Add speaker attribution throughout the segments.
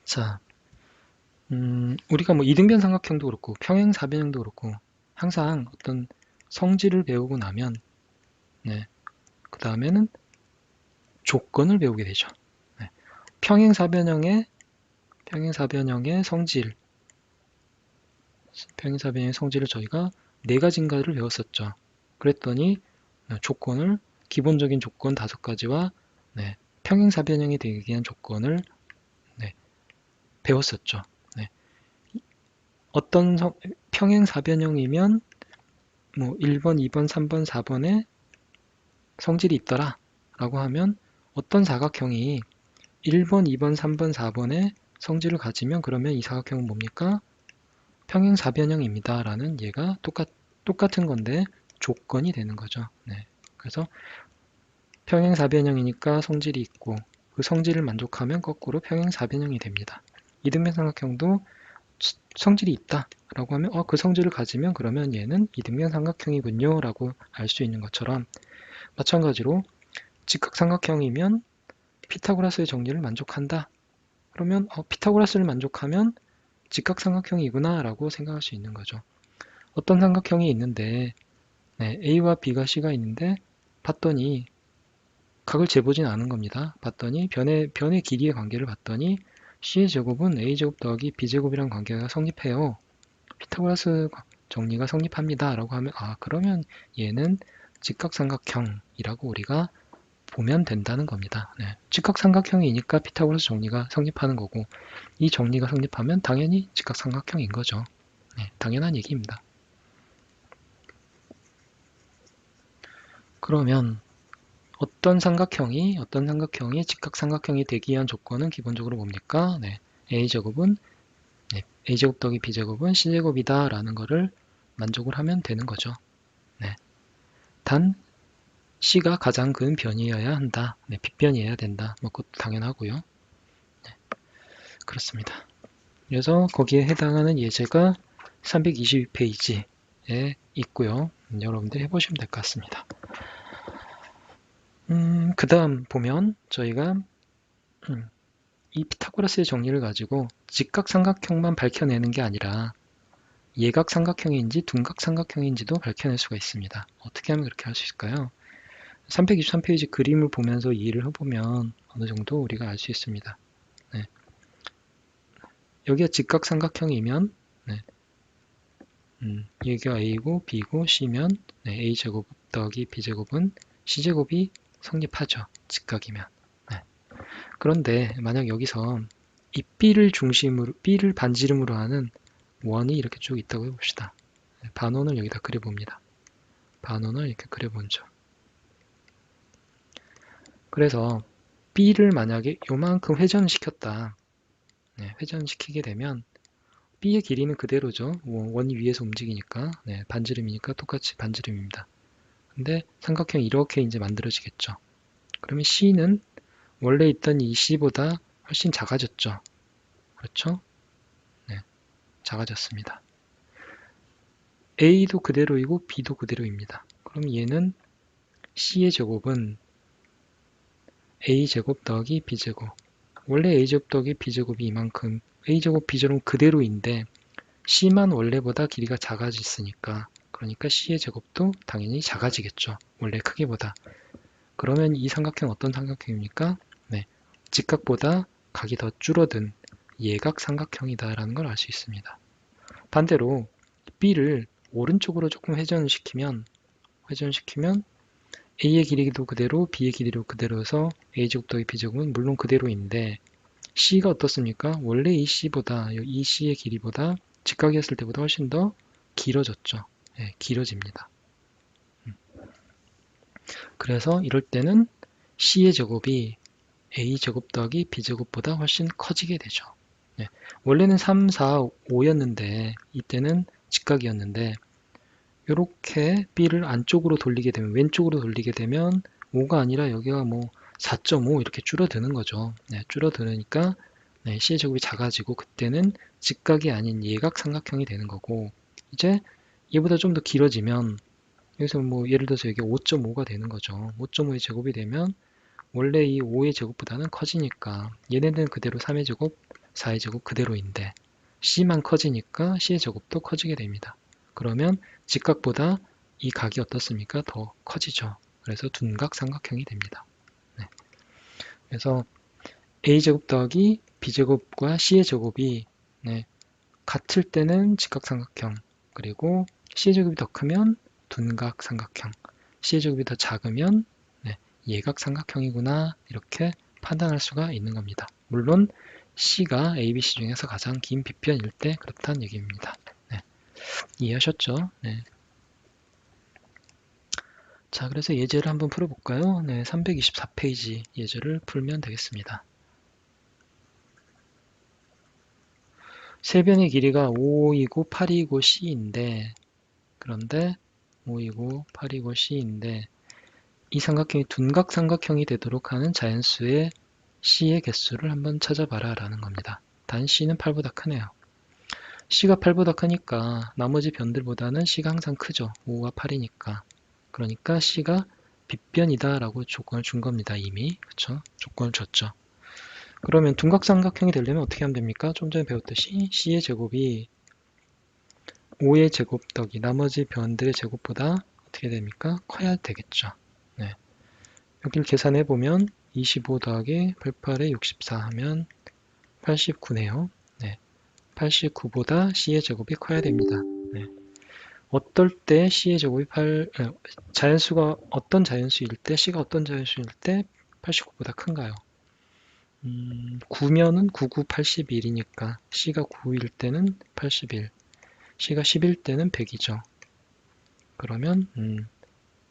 Speaker 1: 자, 우리가 뭐 이등변 삼각형도 그렇고 평행사변형도 그렇고 항상 어떤 성질을 배우고 나면 네, 그 다음에는 조건을 배우게 되죠. 네, 평행사변형의 성질을 저희가 네 가지인가를 배웠었죠. 그랬더니 기본적인 조건 5가지와 평행사변형이 되기 위한 조건을 네, 배웠었죠. 네, 어떤 평행사변형이면 뭐 1번, 2번, 3번, 4번에 성질이 있더라 라고 하면 어떤 사각형이 1번, 2번, 3번, 4번에 성질을 가지면 그러면 이 사각형은 뭡니까? 평행사변형입니다 라는 얘가 똑같은 건데 조건이 되는 거죠. 네. 그래서 평행사변형이니까 성질이 있고 그 성질을 만족하면 거꾸로 평행사변형이 됩니다. 이등변 삼각형도 성질이 있다 라고 하면 그 성질을 가지면 그러면 얘는 이등변 삼각형이군요 라고 알 수 있는 것처럼 마찬가지로 직각삼각형이면 피타고라스의 정리를 만족한다. 그러면 피타고라스를 만족하면 직각삼각형이구나 라고 생각할 수 있는 거죠. 어떤 삼각형이 있는데 A와 B가 C가 있는데 봤더니 각을 재보진 않은 겁니다. 봤더니 변의 길이의 관계를 봤더니 C의 제곱은 A제곱 더하기 B제곱이란 관계가 성립해요. 피타고라스 정리가 성립합니다. 라고 하면 그러면 얘는 직각삼각형이라고 우리가 보면 된다는 겁니다. 네. 직각삼각형이니까 피타고라스 정리가 성립하는 거고 이 정리가 성립하면 당연히 직각삼각형인 거죠. 네, 당연한 얘기입니다. 그러면 어떤 삼각형이 직각삼각형이 되기 위한 조건은 기본적으로 뭡니까? A제곱은 A제곱 더하기 B제곱은 C제곱이다 라는 거를 만족을 하면 되는 거죠. 단 C가 가장 큰 변이어야 한다. 빗변이어야 된다. 뭐 그것도 당연하고요. 그렇습니다. 그래서 거기에 해당하는 예제가 322페이지에 있고요. 여러분들 해보시면 될 것 같습니다. 그 다음 보면 저희가 이 피타고라스의 정리를 가지고 직각삼각형만 밝혀내는 게 아니라 예각삼각형인지 둔각삼각형인지도 밝혀낼 수가 있습니다. 어떻게 하면 그렇게 할 수 있을까요? 323페이지 그림을 보면서 이해를 해보면 어느 정도 우리가 알 수 있습니다. 네. 여기가 직각삼각형이면 여기가 A고 B고 C면 A제곱 더하기 B제곱은 C제곱이 성립하죠. 직각이면. 그런데 만약 여기서 이 B를 반지름으로 하는 원이 이렇게 쭉 있다고 해봅시다. 반원을 여기다 그려봅니다. 반원을 이렇게 그려보죠. 그래서 B를 만약에 요만큼 회전시켰다. 회전시키게 되면 B의 길이는 그대로죠. 원이 위에서 움직이니까 반지름이니까 똑같이 반지름입니다. 근데 삼각형이 이렇게 이제 만들어지겠죠. 그러면 C는 원래 있던 이 C보다 훨씬 작아졌죠. 그렇죠? 작아졌습니다. A도 그대로이고 B도 그대로입니다. 그럼 얘는 C의 제곱은 A제곱 더하기 B제곱. 원래 A제곱 더하기 B제곱이 이만큼 A제곱 B제곱 그대로인데 C만 원래보다 길이가 작아졌으니까 그러니까 C의 제곱도 당연히 작아지겠죠. 원래 크기보다. 그러면 이 삼각형 어떤 삼각형입니까? 직각보다 각이 더 줄어든 예각 삼각형이다라는 걸 알 수 있습니다. 반대로 B를 오른쪽으로 조금 회전시키면 A의 길이도 그대로 B의 길이도 그대로여서 A제곱 더하기 B제곱은 물론 그대로인데 C가 어떻습니까? 원래 이 C의 길이보다 직각이었을 때보다 훨씬 더 길어졌죠. 길어집니다. 그래서 이럴 때는 C의 제곱이 A제곱 더하기 B제곱보다 훨씬 커지게 되죠. 원래는 3, 4, 5였는데 이때는 직각이었는데 이렇게 B를 안쪽으로 돌리게 되면 왼쪽으로 돌리게 되면 5가 아니라 여기가 뭐 4.5 이렇게 줄어드는 거죠. 줄어드니까 C의 제곱이 작아지고 그때는 직각이 아닌 예각 삼각형이 되는 거고 이제 얘보다 좀 더 길어지면 여기서 뭐 예를 들어서 여기 5.5가 되는 거죠. 5.5의 제곱이 되면 원래 이 5의 제곱보다는 커지니까 얘네들은 그대로 3의 제곱 4의 제곱 그대로인데 C만 커지니까 C의 제곱도 커지게 됩니다. 그러면 직각보다 이 각이 어떻습니까? 더 커지죠. 그래서 둔각 삼각형이 됩니다. 네. 그래서 A제곱 더하기 B제곱과 C의 제곱이 네, 같을 때는 직각삼각형, 그리고 C의 제곱이 더 크면 둔각삼각형, C의 제곱이 더 작으면 네, 예각삼각형이구나 이렇게 판단할 수가 있는 겁니다. 물론 C가 ABC 중에서 가장 긴 빗변일 때 그렇다는 얘기입니다. 네, 이해하셨죠? 네. 자, 그래서 예제를 한번 풀어볼까요? 네, 324페이지 예제를 풀면 되겠습니다. 세변의 길이가 5이고 8이고 C인데, 그런데 5이고 8이고 C인데 이 삼각형이 둔각 삼각형이 되도록 하는 자연수의 C의 개수를 한번 찾아봐라 라는 겁니다. 단 C는 8보다 크네요. C가 8보다 크니까 나머지 변들보다는 C가 항상 크죠. 5와 8이니까. 그러니까 C가 빗변이다 라고 조건을 준 겁니다. 이미. 그쵸? 조건을 줬죠. 그러면 둔각삼각형이 되려면 어떻게 하면 됩니까? 좀 전에 배웠듯이 C의 제곱이 5의 제곱 더하기 나머지 변들의 제곱보다 어떻게 됩니까? 커야 되겠죠. 네. 여기를 계산해 보면 25 더하기 88에 64 하면 89네요. 네. 89보다 C의 제곱이 커야 됩니다. 네. 어떨 때 C의 제곱이 자연수가 어떤 자연수일 때 C가 어떤 자연수일 때 89보다 큰가요? 9면은 9, 9, 81이니까 C가 9일 때는 81, C가 10일 때는 100이죠. 그러면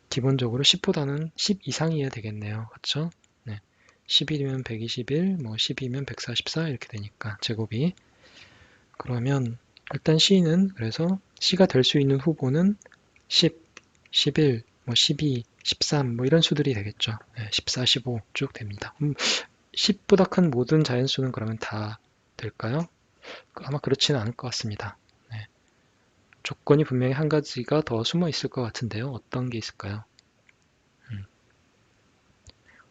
Speaker 1: 기본적으로 10보다는 10 이상이어야 되겠네요. 그렇죠? 네. 11이면 121, 뭐 12면 144 이렇게 되니까 제곱이. 그러면 일단 C는 그래서 C가 될 수 있는 후보는 10, 11, 뭐 12, 13, 뭐 이런 수들이 되겠죠. 네, 14, 15 쭉 됩니다. 10보다 큰 모든 자연수는 그러면 다 될까요? 아마 그렇지는 않을 것 같습니다. 네. 조건이 분명히 한 가지가 더 숨어 있을 것 같은데요. 어떤 게 있을까요?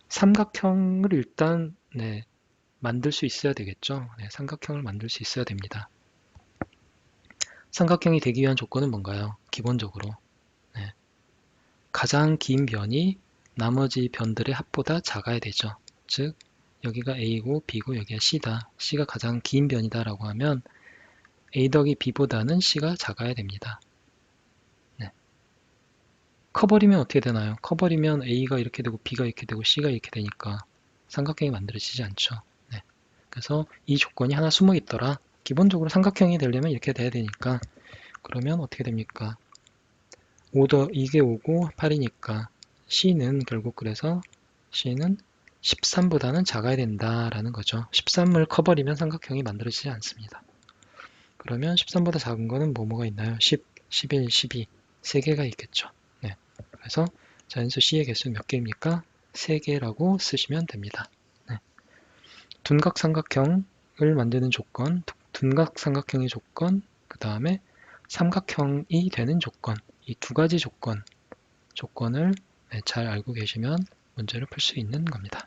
Speaker 1: 삼각형을 일단 네, 만들 수 있어야 되겠죠. 네, 삼각형을 만들 수 있어야 됩니다. 삼각형이 되기 위한 조건은 뭔가요? 기본적으로 네, 가장 긴 변이 나머지 변들의 합보다 작아야 되죠. 즉 여기가 A고 B고 여기가 C다. C가 가장 긴 변이다 라고 하면 A 더하기 B보다는 C가 작아야 됩니다. 네. 커버리면 어떻게 되나요? 커버리면 A가 이렇게 되고 B가 이렇게 되고 C가 이렇게 되니까 삼각형이 만들어지지 않죠. 네. 그래서 이 조건이 하나 숨어 있더라. 기본적으로 삼각형이 되려면 이렇게 돼야 되니까 그러면 어떻게 됩니까? 이게 5고 8이니까 C는 결국 그래서 C는 13보다는 작아야 된다라는 거죠. 13을 커버리면 삼각형이 만들어지지 않습니다. 그러면 13보다 작은 거는 뭐가 있나요? 10, 11, 12 3개가 있겠죠. 네. 그래서 자연수 C의 개수 몇 개입니까? 3개라고 쓰시면 됩니다. 네. 둔각삼각형을 만드는 조건, 둔각삼각형의 조건, 그 다음에 삼각형이 되는 조건, 이 두 가지 조건을 잘 알고 계시면 문제를 풀 수 있는 겁니다.